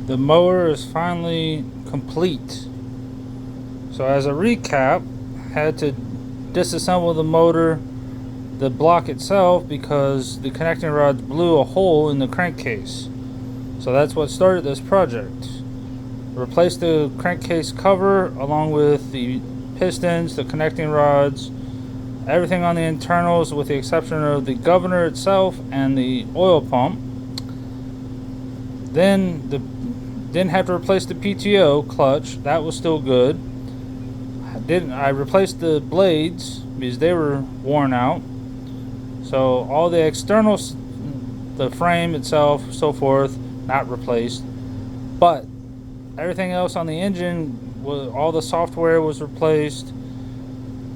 The mower is finally complete. So as a recap, had to disassemble the motor, the block itself, because the connecting rods blew a hole in the crankcase. So that's what started this project. Replaced the crankcase cover along with the pistons, the connecting rods, everything on the internals with the exception of the governor itself and the oil pump. Then didn't have to replace the PTO clutch. That was still good. I replaced the blades because they were worn out. So all the externals, the frame itself, so forth, not replaced. But everything else on the engine, all the software was replaced.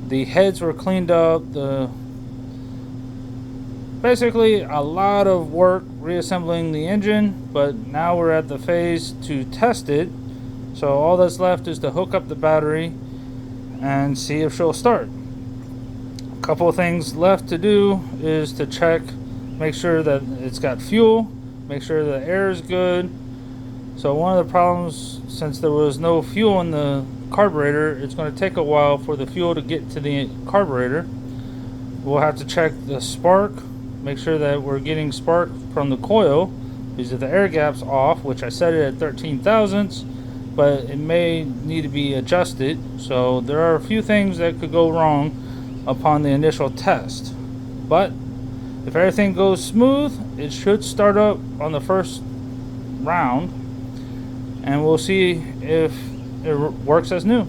The heads were cleaned up. Basically a lot of work reassembling the engine, but now we're at the phase to test it. So all that's left is to hook up the battery and see if she'll start. A couple of things left to do is to check, make sure that it's got fuel, make sure the air is good. So one of the problems, since there was no fuel in the carburetor, it's going to take a while for the fuel to get to the carburetor. We'll have to check the spark, make sure that we're getting spark from the coil, because if the air gap's off, which I set it at 13 thousandths, but it may need to be adjusted. So there are a few things that could go wrong upon the initial test. But if everything goes smooth, it should start up on the first round, and we'll see if it works as new.